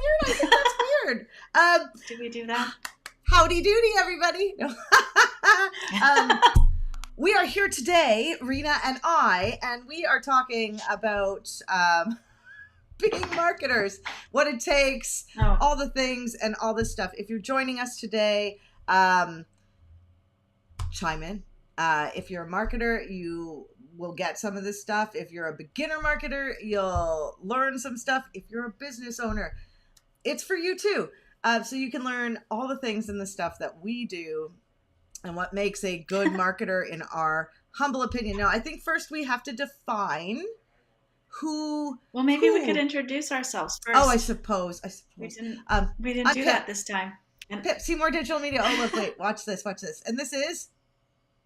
weird? I think that's weird. Do we do that? Howdy doody, everybody. We are here today, Rena and I, and we are talking about being marketers, what it takes, all the things, and all this stuff. If you're joining us today, chime in. If you're a marketer, you will get some of this stuff. If you're a beginner marketer, you'll learn some stuff. If you're a business owner, it's for you too. So you can learn all the things and the stuff that we do and what makes a good marketer in our humble opinion. Now, I think first we have to define who. Well, maybe we could introduce ourselves first. Oh, I suppose. We didn't do that this time. Pip, Seymour Digital Media. Oh, look, wait, watch this. And this is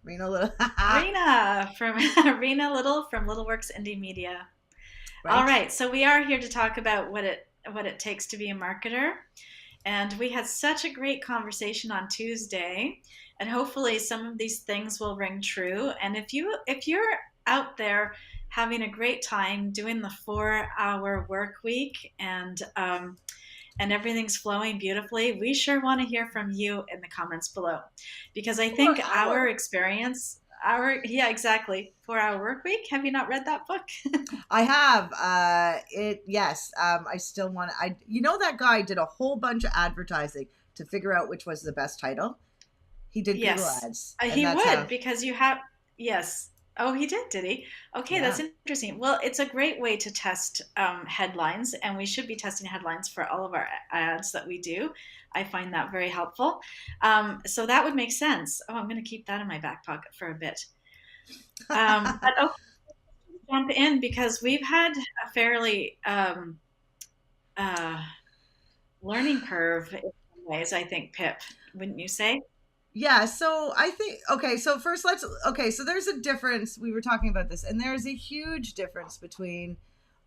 Rena Little. Rena Little from Little Works Indie Media. Right. All right, so we are here to talk about what it takes to be a marketer. And we had such a great conversation on Tuesday, and hopefully some of these things will ring true. And if you're out there having a great time doing the 4-hour work week and everything's flowing beautifully, we sure want to hear from you in the comments below, because I think our experience, 4-hour work week. Have you not read that book? I have. Yes. I still want to. That guy did a whole bunch of advertising to figure out which was the best title. He did Google ads. He would, because you have, yes. Oh, he did he? Okay, yeah. That's interesting. Well, it's a great way to test headlines, and we should be testing headlines for all of our ads that we do. I find that very helpful. So that would make sense. Oh, I'm going to keep that in my back pocket for a bit. But okay, jump in, because we've had a fairly learning curve in some ways, I think, Pip, wouldn't you say? Yeah, so I think, so first so there's a difference. We were talking about this, and there's a huge difference between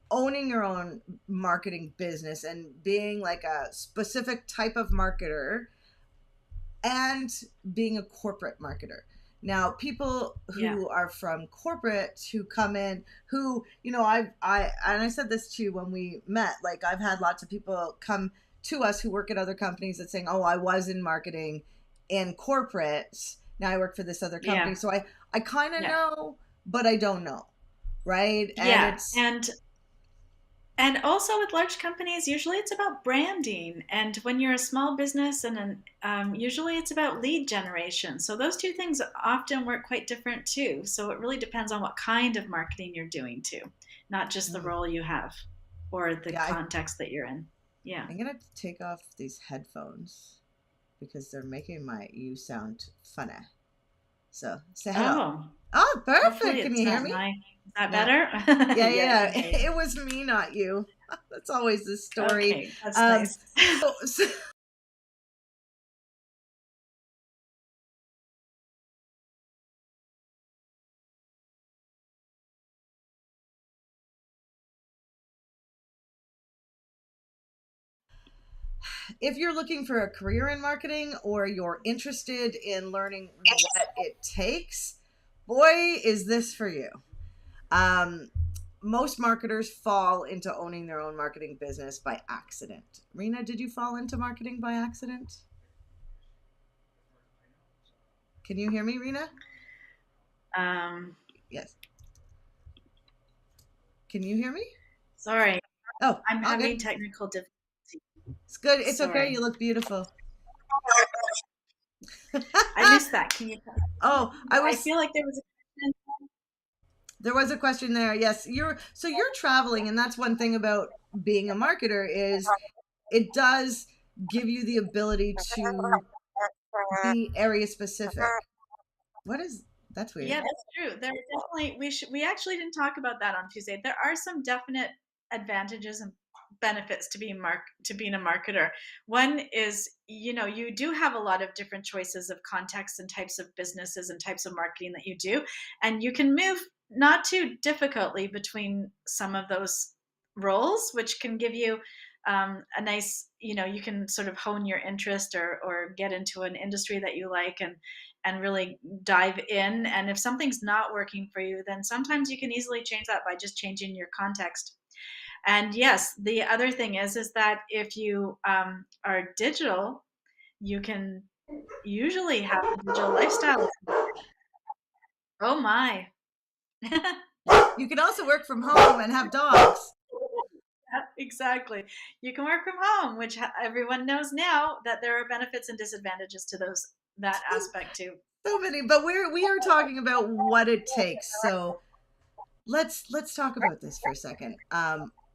owning your own marketing business and being like a specific type of marketer and being a corporate marketer. Now, people who are from corporate, who come in, who, I said this too when we met, like I've had lots of people come to us who work at other companies that saying, oh, I was in marketing in corporate, now I work for this other company. So I kind of know, but I don't know. Right. And and also with large companies, usually it's about branding. And when you're a small business, and usually it's about lead generation. So those two things often work quite different too. So it really depends on what kind of marketing you're doing too, not just the role you have or the context that you're in. Yeah. I'm going to take off these headphones because they're making you sound funny. So say hello. Oh, perfect. Can you hear me? Is that better? Yeah. It was me, not you. That's always the story. Okay, that's nice. If you're looking for a career in marketing, or you're interested in learning what it takes, boy, is this for you. Most marketers fall into owning their own marketing business by accident. Rena, did you fall into marketing by accident? Can you hear me, Rena? Yes. Can you hear me? Sorry. Oh, I'm having technical difficulties. It's good. It's okay. You look beautiful. I missed that. Can you? I feel like there was a question. There was a question there. Yes, you're traveling, and that's one thing about being a marketer is it does give you the ability to be area specific. That's weird. Yeah, that's true. There are definitely we actually didn't talk about that on Tuesday. There are some definite advantages and benefits to being a marketer. One is, you do have a lot of different choices of contexts and types of businesses and types of marketing that you do, and you can move not too difficultly between some of those roles, which can give you a nice, you can sort of hone your interest or get into an industry that you like and really dive in. And if something's not working for you, then sometimes you can easily change that by just changing your context. And yes, the other thing is that if you are digital, you can usually have a digital lifestyle. Oh my. You can also work from home and have dogs. Exactly. You can work from home, which everyone knows now that there are benefits and disadvantages to that aspect too. So many, but we are talking about what it takes. So let's talk about this for a second.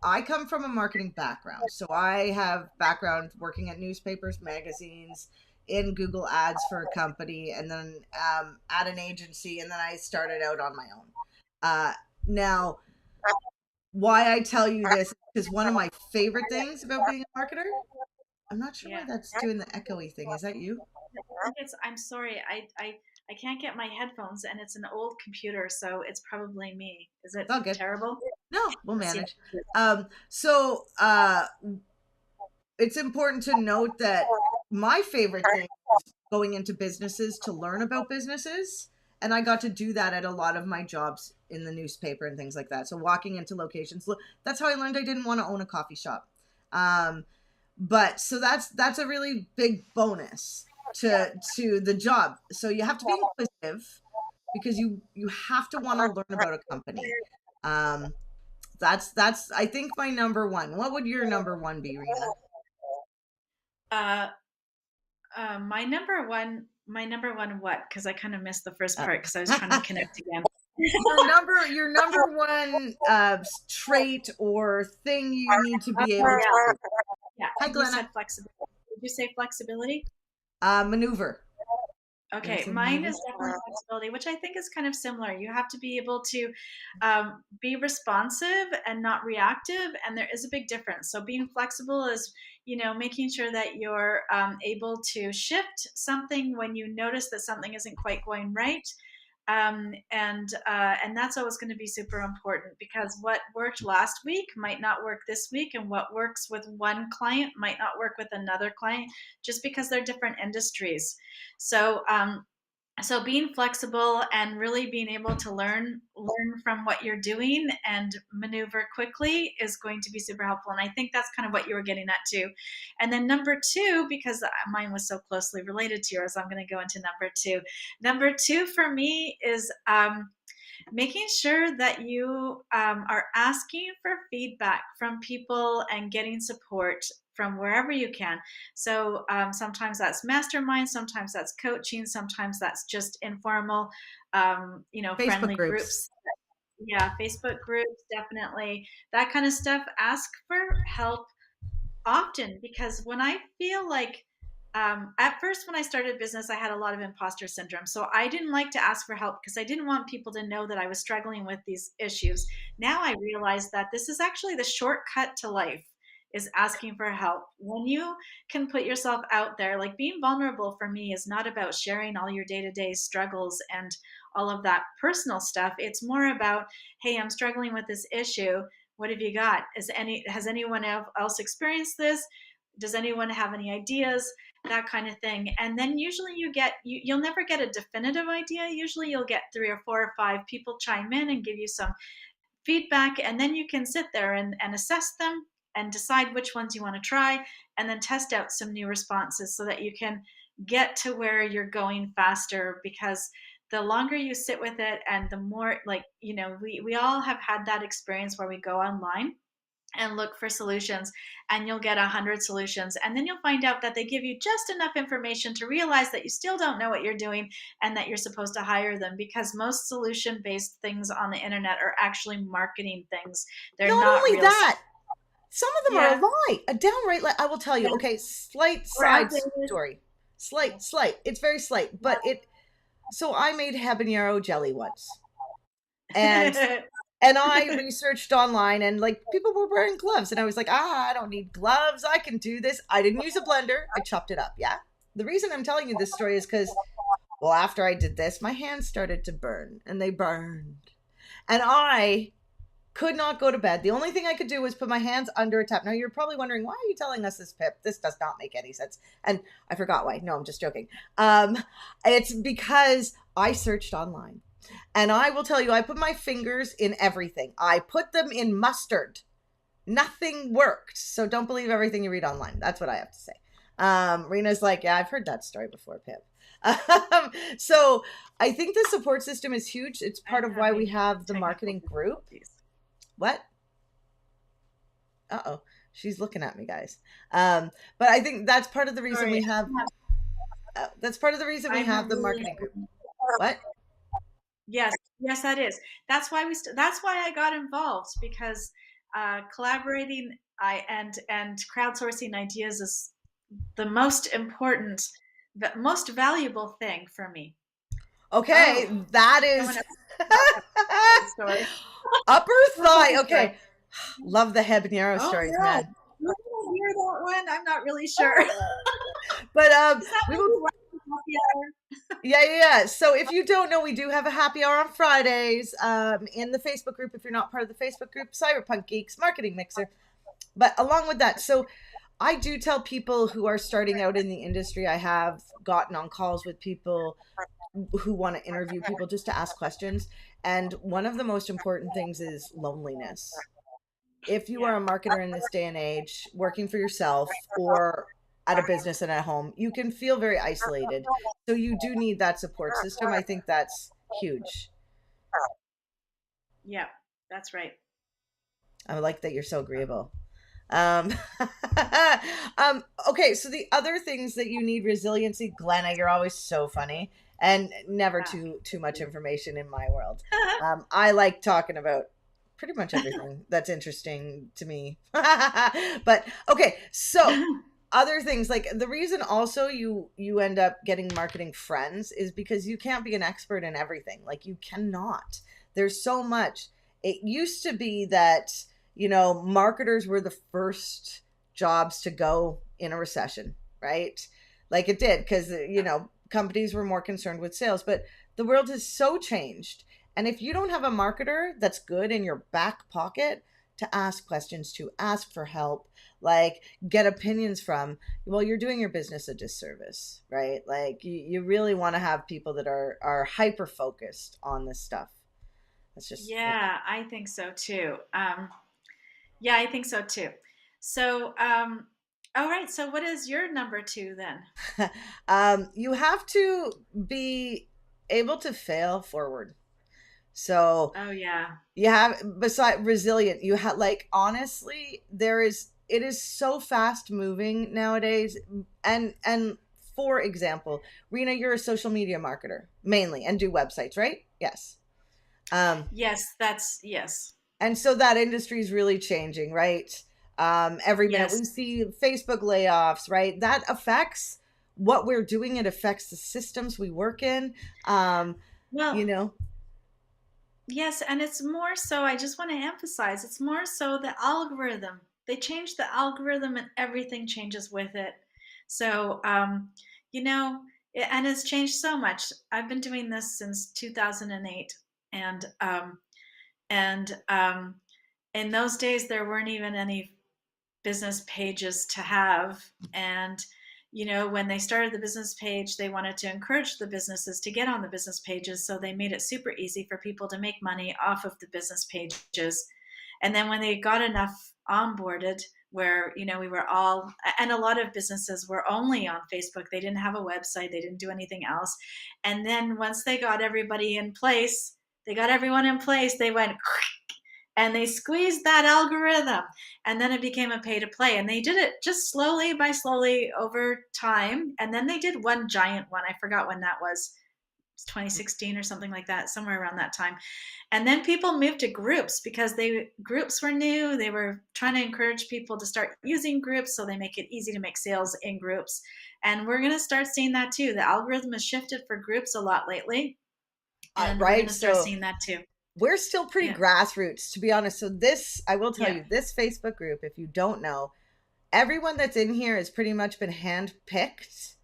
I come from a marketing background, so I have background working at newspapers, magazines, in Google Ads for a company, and then at an agency, and then I started out on my own. Now, why I tell you this is one of my favorite things about being a marketer. I'm not sure why Yeah. that's doing the echoey thing. Is that you? I'm sorry. I can't get my headphones and it's an old computer, so it's probably me. Is it It's all good. terrible? No, we'll Let's see. manage. So it's important to note that my favorite thing is going into businesses to learn about businesses. And I got to do that at a lot of my jobs in the newspaper and things like that. So walking into locations, that's how I learned I didn't want to own a coffee shop. Um, but so that's a really big bonus to the job. So you have to be inquisitive because you have to want to learn about a company. Um, that's I think my number one. What would your number one be, Rena? Uh, my number one what? Because I kind of missed the first Uh, part because I was trying to connect again. your number one trait or thing you need to be able to Yeah, do. yeah. Hi, You Glenna. said flexibility. Did you say flexibility? Maneuver. Did I Okay, say mine maneuver? is definitely flexibility, which I think is kind of similar. You have to be able to be responsive and not reactive, and there is a big difference. So being flexible is, making sure that you're able to shift something when you notice that something isn't quite going right. And that's always going to be super important because what worked last week might not work this week, and what works with one client might not work with another client, just because they're different industries. So being flexible and really being able to learn from what you're doing and maneuver quickly is going to be super helpful. And I think that's kind of what you were getting at too. And then number two, because mine was so closely related to yours, I'm going to go into number two. Number two for me is making sure that you are asking for feedback from people and getting support from wherever you can. So sometimes that's mastermind, sometimes that's coaching, sometimes that's just informal, Facebook friendly groups. groups. Yeah, Facebook groups, definitely. That kind of stuff. Ask for help often, because when I feel like at first when I started business, I had a lot of imposter syndrome. So I didn't like to ask for help because I didn't want people to know that I was struggling with these issues. Now I realize that this is actually the shortcut to life, is asking for help. When you can put yourself out there, like being vulnerable for me is not about sharing all your day-to-day struggles and all of that personal stuff. It's more about, hey, I'm struggling with this issue. What have you got? Has anyone else experienced this? Does anyone have any ideas? That kind of thing. And then usually you'll never get a definitive idea. Usually you'll get 3 or 4 or 5 people chime in and give you some feedback, and then you can sit there and assess them and decide which ones you want to try, and then test out some new responses so that you can get to where you're going faster. Because the longer you sit with it and the more, like, we all have had that experience where we go online and look for solutions, and you'll get 100 solutions, and then you'll find out that they give you just enough information to realize that you still don't know what you're doing and that you're supposed to hire them, because most solution based things on the internet are actually marketing things. They're Not not only real. that, some of them are a Yeah, lie, a downright lie. I will tell you. yeah, Okay, slight or side outdated. story. Yeah. Slight. It's very slight, but it. So I made habanero jelly once, and I researched online, and like people were wearing gloves, and I was like, I don't need gloves. I can do this. I didn't use a blender. I chopped it up. Yeah. The reason I'm telling you this story is because, well, after I did this, my hands started to burn, and they burned, and I could not go to bed. The only thing I could do was put my hands under a tap. Now you're probably wondering, why are you telling us this, Pip? This does not make any sense. And I forgot why. No, I'm just joking. It's because I searched online. And I will tell you, I put my fingers in everything. I put them in mustard. Nothing worked. So don't believe everything you read online. That's what I have to say. Rena's like, yeah, I've heard that story before, Pip. So I think the support system is huge. It's part I'm of why we having have the technical marketing group. difficulties. What? Uh-oh. She's looking at me, guys. But I think that's part of the reason Sorry, we have that's part of the reason we I'm have the really marketing group. What? yes, yes, that is. That's why that's why I got involved because collaborating and crowdsourcing ideas is the most important, the most valuable thing for me. Okay, Oh, that someone is else has a story. upper What's thigh. the story? Okay, love the habanero Oh stories, no, man. you didn't hear that one. I'm not really sure. But Is that we will. maybe Wednesday happy hour? Yeah. So if you don't know, we do have a happy hour on Fridays. In the Facebook group, if you're not part of the Facebook group, Cyberpunk Geeks Marketing Mixer. But along with that, so I do tell people who are starting out in the industry. I have gotten on calls with people who want to interview people just to ask questions. And one of the most important things is loneliness. If you Yeah. are a marketer in this day and age, working for yourself or at a business and at home, you can feel very isolated. So you do need that support system. I think that's huge. Yeah, that's right. I like that you're so agreeable. Um, okay, so the other things that you need resiliency, Glenna, you're always so funny and never too much information in my world. I like talking about pretty much everything that's interesting to me. But okay, so other things like the reason also you end up getting marketing friends is because you can't be an expert in everything. Like you cannot. There's so much. It used to be that marketers were the first jobs to go in a recession, right? Like it did because, companies were more concerned with sales, but the world has so changed. And if you don't have a marketer that's good in your back pocket to ask questions, to ask for help, like get opinions from, well, you're doing your business a disservice, right? Like you really want to have people that are hyper focused on this stuff. That's just Yeah, I think so too. Yeah, I think so too. So, all right. So, what is your number two then? you have to be able to fail forward. So Oh, yeah. you have beside resilient, you have like honestly, it is so fast moving nowadays. And for example, Rena, you're a social media marketer mainly and do websites, right? Yes. Um, Yes, yes. and so that industry is really changing, right? Every minute Yes. we see Facebook layoffs, right? That affects what we're doing. It affects the systems we work in. um, Well, you know yes, and it's more so, I just want to emphasize, it's more so the algorithm. They change the algorithm and everything changes with it. So, you know, and it's changed so much. I've been doing this since 2008, and and in those days there weren't even any business pages to have. And when they started the business page, they wanted to encourage the businesses to get on the business pages, so they made it super easy for people to make money off of the business pages. And then when they got enough onboarded, where we were all, and a lot of businesses were only on Facebook, they didn't have a website, they didn't do anything else. And then once they got everybody in place, they got everyone in place, they went and they squeezed that algorithm, and then it became a pay to play, and they did it just slowly by slowly over time. And then they did one giant one, I forgot when that was. 2016 or something like that, somewhere around that time. And then people moved to groups because groups were new. They were trying to encourage people to start using groups, so they make it easy to make sales in groups. And we're going to start seeing that too. The algorithm has shifted for groups a lot lately, and we're going right. to start So seeing that too. we're still pretty Yeah. grassroots, to be honest. So this, I will tell Yeah. you, this Facebook group, if you don't know, everyone that's in here has pretty much been handpicked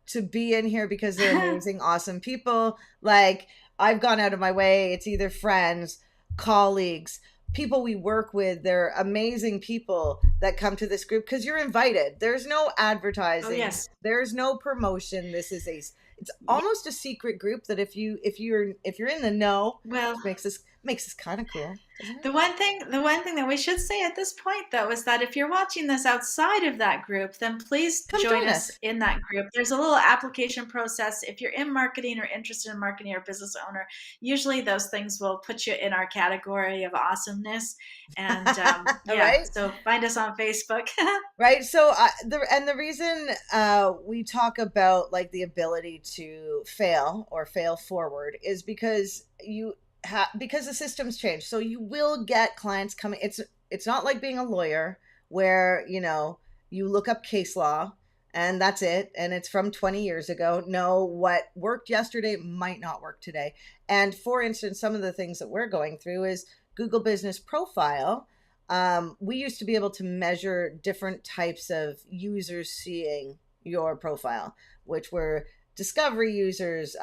to be in here because they're amazing, awesome people. Like I've gone out of my way. It's either friends, colleagues, people we work with. They're amazing people that come to this group because you're invited. There's no Oh, advertising. yes. There's no promotion. It's almost a secret group that if you're in the know, Well, which makes this kind of cool. Doesn't The matter. one thing that we should say at this point, though, is that if you're watching this outside of that group, then please Come join join us us. in that group. There's a little application process. If you're in marketing or interested in marketing or business owner, usually those things will put you in our category of awesomeness. And yeah, Right? so find us on Facebook. Right. So the reason we talk about like the ability to fail or fail forward is because because the system's changed. So you will get clients coming. It's not like being a lawyer where, you look up case law and that's it, and it's from 20 years ago. No, what worked yesterday might not work today. And for instance, some of the things that we're going through is Google Business Profile. We used to be able to measure different types of users seeing your profile, which were discovery users,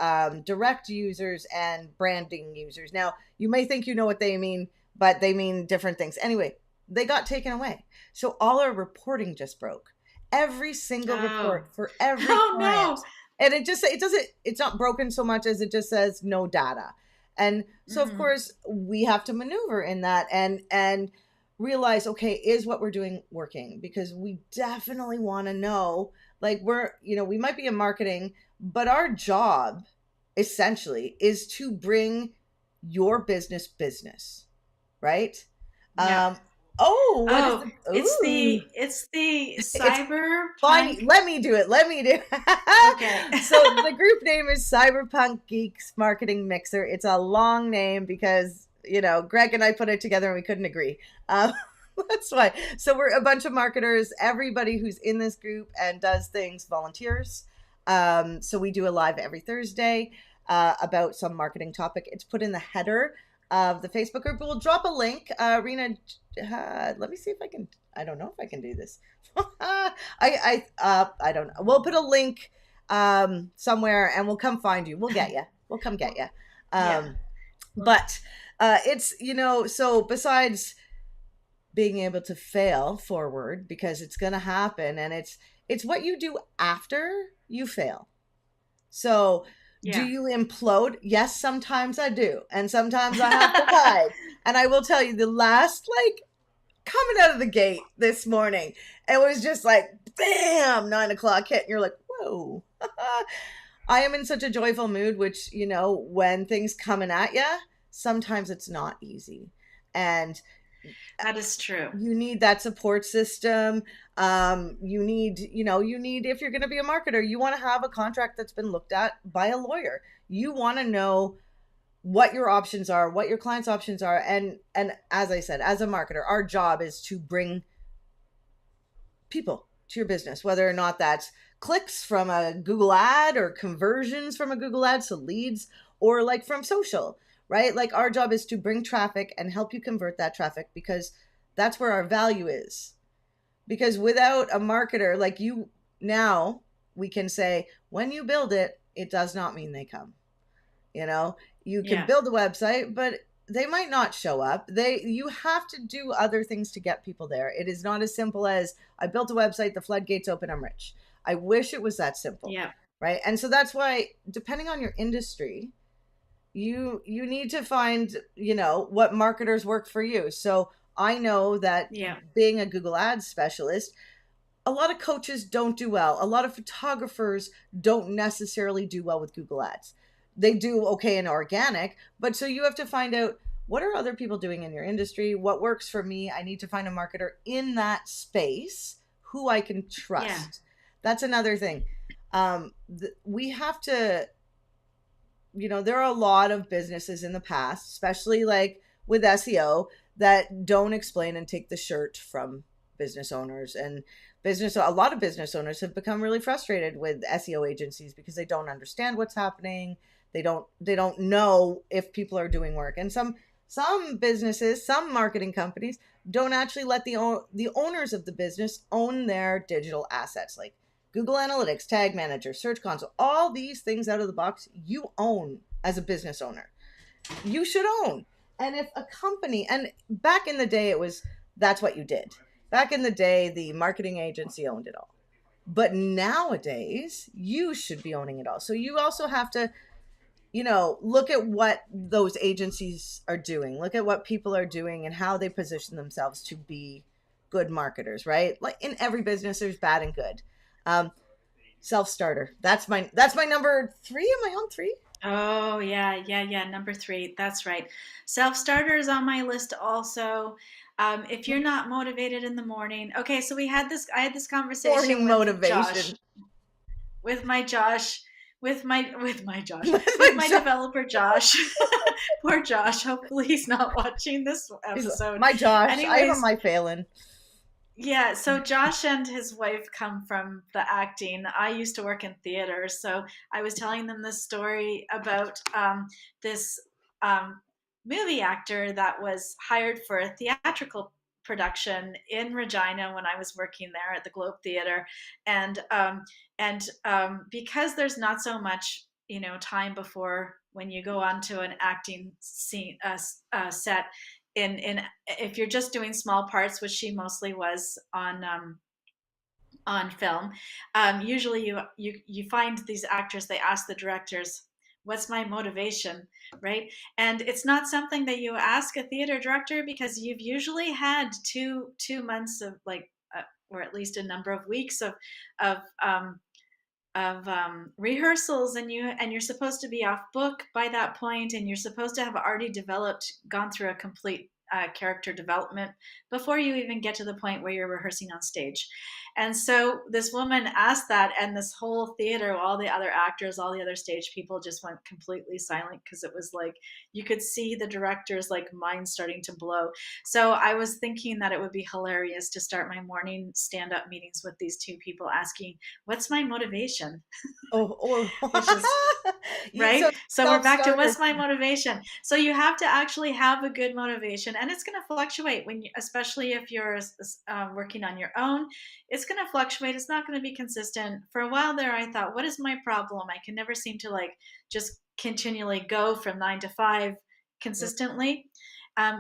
direct users, and branding users. Now, you may think you know what they mean, but they mean different things. Anyway, they got taken away. So all our reporting just broke. Every single Oh, report for every oh client. no. And it's not broken so much as it just says no data. And so of Hmm. course we have to maneuver in that and realize, okay, is what we're doing working? Because we definitely want to know, like, we might be in marketing, but our job essentially is to bring your business, right? Yeah. um oh, what is Oh, the ooh it's the it's cyberpunk. fine, let me do Okay. so the group name is Cyberpunk Geeks Marketing Mixer. It's a long name because Greg and I put it together and we couldn't agree. um that's why. So we're a bunch of marketers. Everybody who's in this group and does things volunteers. So we do a live every Thursday about some marketing topic. It's put in the header of the Facebook group. We'll drop a link. Rena, let me see if I can. I don't know if I can do this. I don't know. We'll put a link somewhere, and we'll come find you. We'll get you. We'll come get you. Yeah. Um, but it's so besides being able to fail forward, because it's going to happen, and it's what you do after you fail. So, do Yeah. you implode? Yes, sometimes I do. And sometimes I have to hide. And I will tell you, the last, like, coming out of the gate this morning, it was just like, bam, 9 o'clock hit. And you're like, whoa. I am in such a joyful mood, which, when things coming at you, sometimes it's not easy. And That is true. you need that support system. You need, if you're going to be a marketer, you want to have a contract that's been looked at by a lawyer. You want to know what your options are, what your clients' options are. And as I said, as a marketer, our job is to bring people to your business, whether or not that's clicks from a Google ad or conversions from a Google ad, so leads, or like from social, right? Like, our job is to bring traffic and help you convert that traffic, because that's where our value is. Because without a marketer like you, now we can say, when you build it, it does not mean they come. You know, you can Yeah. build a website, but they might not show up. You have to do other things to get people there. It is not as simple as, I built a website, the floodgates open, I'm rich. I wish it was that simple, Yeah. right? And so that's why, depending on your industry, you need to find, what marketers work for you. So I know that Yeah. being a Google Ads specialist, a lot of coaches don't do well. A lot of photographers don't necessarily do well with Google Ads. They do okay in organic, but so you have to find out, what are other people doing in your industry? What works for me? I need to find a marketer in that space who I can Yeah. trust. That's another thing. We have to, there are a lot of businesses in the past, especially like with SEO, that don't explain and take the shirt from business owners. And a lot of business owners have become really frustrated with SEO agencies because they don't understand what's happening. They don't know if people are doing work. And some businesses, some marketing companies don't actually let the owners of the business own their digital assets, like Google Analytics, Tag Manager, Search Console, all these things out of the box you own as a business owner. You should own. And if a company, and back in the day, that's what you did. Back in the day, the marketing agency owned it all. But nowadays, you should be owning it all. So you also have to look at what those agencies are doing. Look at what people are doing and how they position themselves to be good marketers, right? Like in every business, there's bad and good. Um, Self-starter. That's my number three. Am I on three? Oh, yeah, yeah, yeah. Number three. That's right. Self-starter is on my list also. If you're not motivated in the morning, okay, so I had this conversation Morning motivation. with my Josh, with my Josh, with My my Josh. developer Josh. Poor Josh. Hopefully he's not watching this episode. My Josh. I have a Anyways, my Phelan. yeah, so Josh and his wife come from the acting. I used to work in theater, so I was telling them this story about this um, movie actor that was hired for a theatrical production in Regina when I was working there at the Globe Theater, and because there's not so much time before when you go onto an acting scene set in if you're just doing small parts, which she mostly was on film. Usually, you find these actors. They ask the directors, "What's my motivation?" Right, and it's not something that you ask a theater director because you've usually had two months of like, or at least a number of weeks of rehearsals, and you're supposed to be off book by that point, and you're supposed to have already gone through a complete character development before you even get to the point where you're rehearsing on stage. And so this woman asked that, and this whole theater, all the other actors, all the other stage people just went completely silent, because it was like you could see the director's like mind starting to blow. So I was thinking that it would be hilarious to start my morning stand-up meetings with these two people asking, "What's my motivation?" Which is Oh. So right. So we're back to self-starter. what's my motivation. So you have to actually have a good motivation, and it's going to fluctuate especially if you're working on your own. It's going to fluctuate. It's not going to be consistent. For a while there, I thought, what is my problem? I can never seem to like just continually go from 9 to 5 consistently.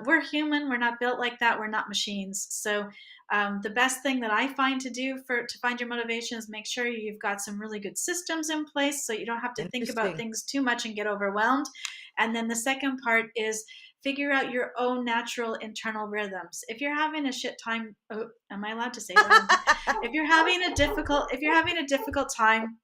We're human. We're not built like that. We're not machines. So the best thing that I find to do to find your motivation is make sure you've got some really good systems in place, so you don't have to think about Interesting. things too much and get overwhelmed. And then the second part is figure out your own natural internal rhythms. If you're having a shit time, oh, am I allowed to say that? If you're having a difficult time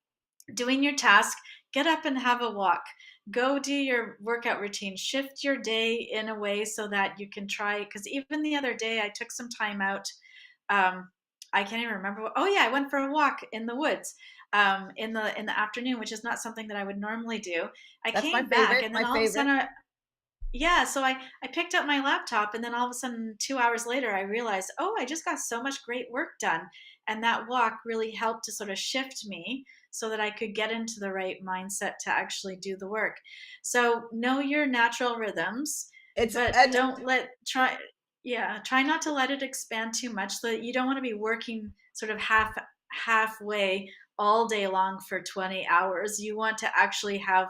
doing your task, get up and have a walk. Go do your workout routine. Shift your day in a way so that you can try. Because even the other day, I took some time out. Um, I can't even remember. Oh yeah, I went for a walk in the woods in the afternoon, which is not something that I would normally do. I That's my came back, favorite. and then My all of a favorite. sudden, yeah, so I picked up my laptop, and then all of a sudden 2 hours later I realized, oh, I just got so much great work done. And that walk really helped to sort of shift me so that I could get into the right mindset to actually do the work. So know your natural rhythms, It's but and don't let try yeah, try not to let it expand too much, so that you don't want to be working sort of halfway all day long for 20 hours. You want to actually have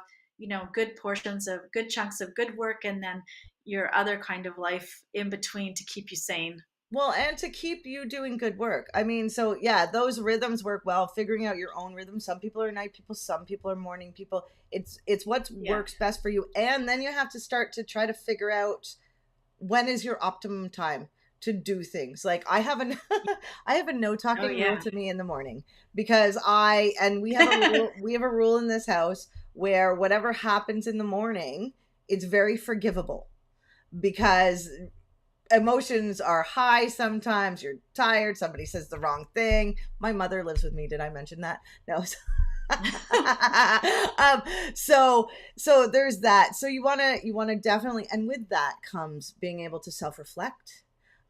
good portions of good chunks of good work, and then your other kind of life in between to keep you sane. well, and to keep you doing good work. I mean, so yeah, those rhythms work well. Figuring out your own rhythm. Some people are night people. Some people are morning people. It's what Yeah. works best for you, and then you have to start to try to figure out when is your optimum time to do things. Like I have an I have a no Oh talking rule yeah. to me in the morning, because I and we have a rule we have a rule in this house where whatever happens in the morning, it's very forgivable, because emotions are high. Sometimes you're tired, somebody says the wrong thing. My mother lives with me. Did I mention that? No. um so so there's that. So you want to definitely, and with that comes being able to self-reflect.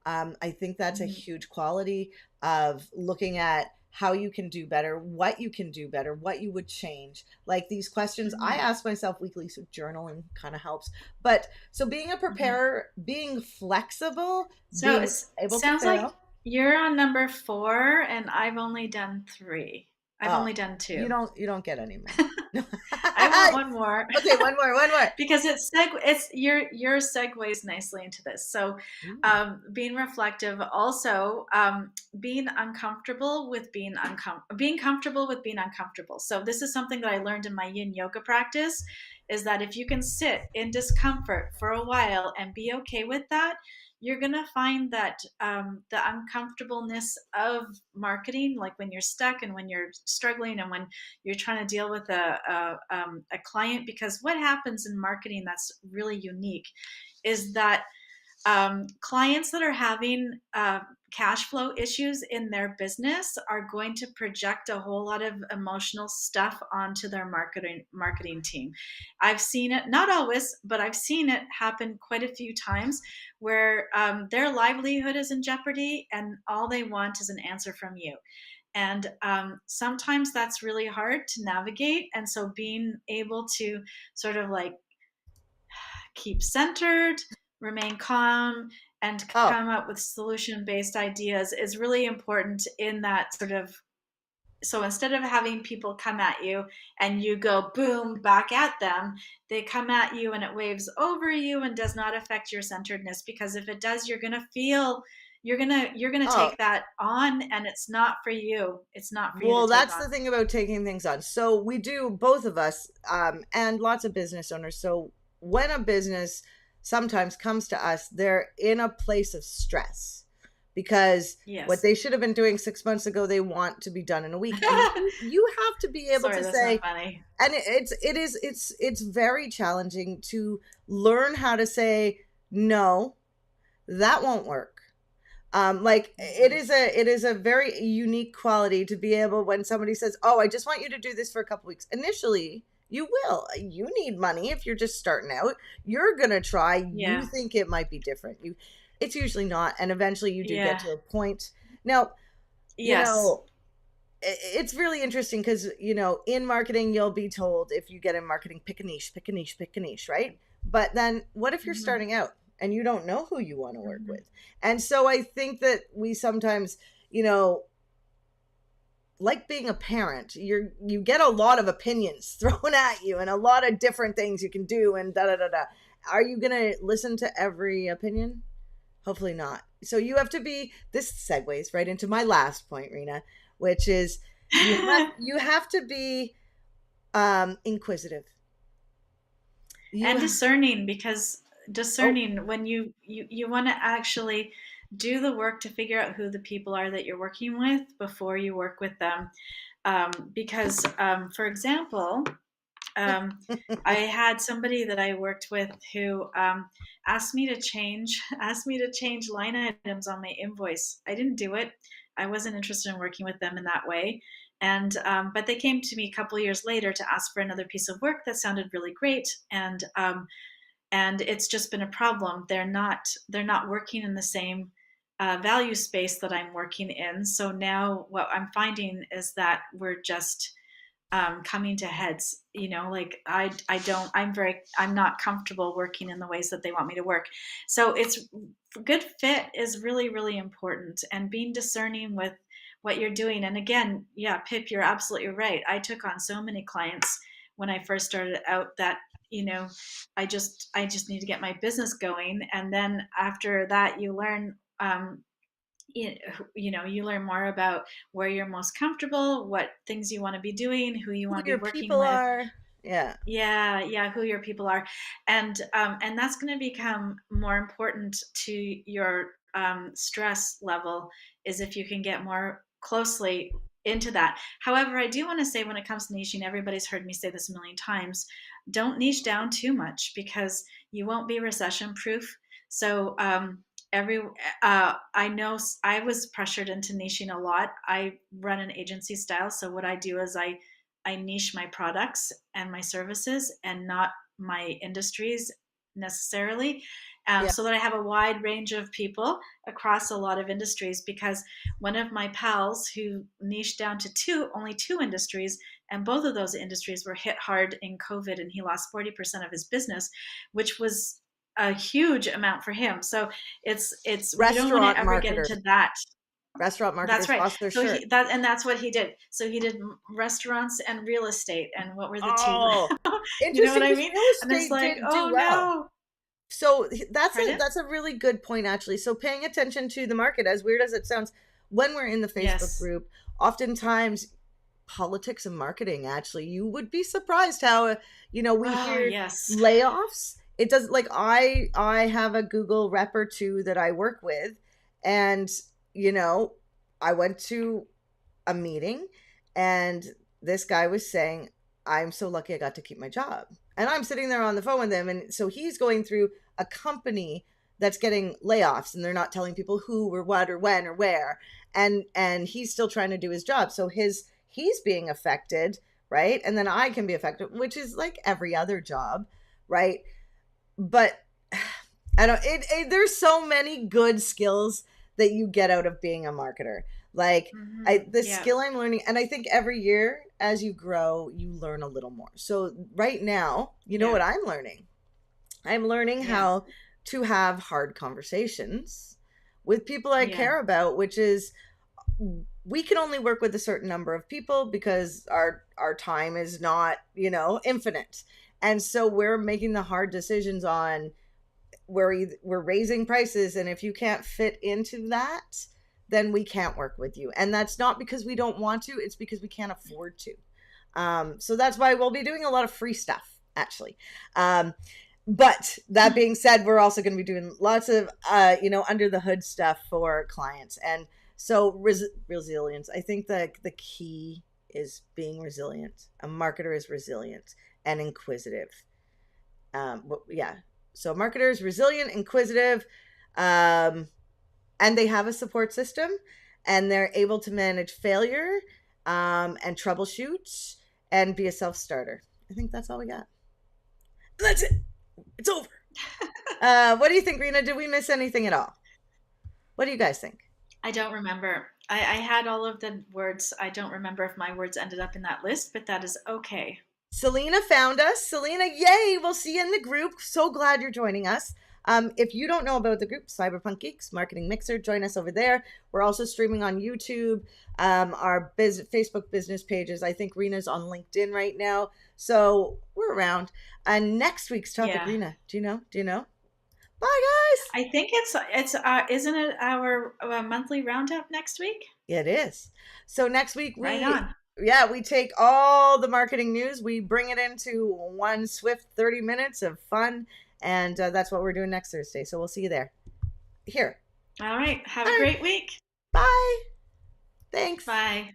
I think that's a Mhm. huge quality of looking at how you can do better, what you can do better, what you would change. Like these questions I Mhm. ask myself weekly, so journaling kind of helps. But so being a Mhm. preparer, being flexible, So being it able to sounds like fail. you're on number 4, and I've only done 3. I've Oh, only done you 2. don't get any more. I want one more. Okay, one more, one more. Because it's your segues nicely into this. So, Ooh, being reflective, also being comfortable with being uncomfortable. So this is something that I learned in my Yin yoga practice. is that if you can sit in discomfort for a while and be okay with that, you're going to find that the uncomfortableness of marketing, like when you're stuck and when you're struggling and when you're trying to deal with a client, because what happens in marketing that's really unique is that clients that are having cash flow issues in their business are going to project a whole lot of emotional stuff onto their marketing team. I've seen it, not always, but I've seen it happen quite a few times where their livelihood is in jeopardy and all they want is an answer from you. And sometimes that's really hard to navigate. And so being able to sort of like keep centered, remain calm, and Oh, come up with solution based ideas is really important in that sort of. So instead of having people come at you and you go boom back at them, they come at you and it waves over you and does not affect your centeredness, because if it does, you're going to feel, you're going to oh, take that on, and it's not for you. It's not for you to well, take that's on. the thing about taking things on. So we do, both of us, and lots of business owners. So when a business sometimes comes to us, they're in a place of stress because what Yes. they should have been doing 6 months ago, they want to be done in a week. And you have to be able Sorry, to that's not say, funny. and it's very challenging to learn how to say no, that won't work. Like Mhm. it is a very unique quality to be able, when somebody says, oh, I just want you to do this for a couple weeks, initially you will, you need money. If you're just starting out, you're gonna try, you Yeah. think it might be different, it's usually not, and eventually you do get Yeah. to a point. Now, you Yes. know, it's really interesting because, in marketing you'll be told, if you get in marketing, pick a niche, pick a niche, pick a niche, right? But then what if you're Hmm. starting out and you don't know who you want to work Hmm. with? And so I think that we sometimes, you know like being a parent, you get a lot of opinions thrown at you and a lot of different things you can do, and da da da da. Are you going to listen to every opinion? Hopefully not. So you have to be, this segues right into my last point, Rena, which is you have to be inquisitive. You And discerning, because oh, discerning when you want to actually do the work to figure out who the people are that you're working with before you work with them. Because for example, um, I had somebody that I worked with who asked me to change asked me to change line items on my invoice. I didn't do it. I wasn't interested in working with them in that way. And but they came to me a couple of years later to ask for another piece of work that sounded really great, and it's just been a problem. They're not working in the same value space that I'm working in. So now what I'm finding is that we're just coming to heads. Like I'm not comfortable working in the ways that they want me to work. So it's good fit is really, really important, and being discerning with what you're doing. And again, yeah, Pip, you're absolutely right. I took on so many clients when I first started out that, you know, I just need to get my business going. And then after that, you learn, you you learn more about where you're most comfortable, what things you want to be doing, who you who want to be your working people with. are. Yeah. Yeah, yeah, who your people are. And that's going to become more important to your stress level, is if you can get more closely into that. However, I do want to say, when it comes to niching, everybody's heard me say this a million times, don't niche down too much, because you won't be recession proof. So every I know I was pressured into niching a lot. I run an agency style, so what I do is I niche my products and my services, and not my industries necessarily, Yeah. so that I have a wide range of people across a lot of industries. Because one of my pals who niched down to only two industries, and both of those industries were hit hard in COVID, and he lost 40% of his business, which was a huge amount for him. So you don't want to Restaurant ever get marketers. into that. Restaurant That's marketers right. lost their So shirt. that's what he did. So he did restaurants and real estate. And what were the two? Oh, You know what interesting, I because mean? real And it's estate like, did do oh well. no. So Pardon? that's a really good point, actually. So paying attention to the market, as weird as it sounds, when we're in the Facebook Yes. group, oftentimes politics and marketing. Actually, you would be surprised how, we Oh, hear yes. layoffs. It does, like, I have a Google rep or two that I work with, and you know I went to a meeting, and this guy was saying, I'm so lucky I got to keep my job. And I'm sitting there on the phone with him. And so he's going through a company that's getting layoffs, and they're not telling people who or what or when or where. And he's still trying to do his job. So he's being affected, right? And then I can be affected, which is like every other job, right? But I don't there's so many good skills that you get out of being a marketer. Like, the Yeah. skill I'm learning, and I think every year as you grow, you learn a little more. So right now, you know Yeah. what I'm learning? I'm learning Yeah. how to have hard conversations with people I Yeah. care about, which is, we can only work with a certain number of people because our time is not, infinite. And so we're making the hard decisions on, we're raising prices, and if you can't fit into that, then we can't work with you. And that's not because we don't want to, it's because we can't afford to. So that's why we'll be doing a lot of free stuff, actually. But that being said, we're also going to be doing lots of under the hood stuff for clients. And so resilience, I think the key is being resilient. A marketer is resilient and inquisitive. Yeah, so marketers, resilient, inquisitive, and they have a support system, and they're able to manage failure, and troubleshoot, and be a self-starter. I think that's all we got. That's it. It's over. What do you think, Rena? Did we miss anything at all? What do you guys think? I don't remember. I had all of the words. I don't remember if my words ended up in that list, but that is okay. Selena found us. Selena, yay! We'll see you in the group. So glad you're joining us. If you don't know about the group, Cyberpunk Geeks Marketing Mixer, join us over there. We're also streaming on YouTube, our Facebook business pages. I think Rena's on LinkedIn right now. So we're around. And next week's topic, Yeah. Rena, do you know? Bye, guys. I think it's isn't it our monthly roundup next week? It is. So next week Right on. we take all the marketing news, we bring it into one swift 30 minutes of fun, and that's what we're doing next Thursday. So we'll see you there. Here. All right. Have All a right. great week. Bye. Thanks. Bye.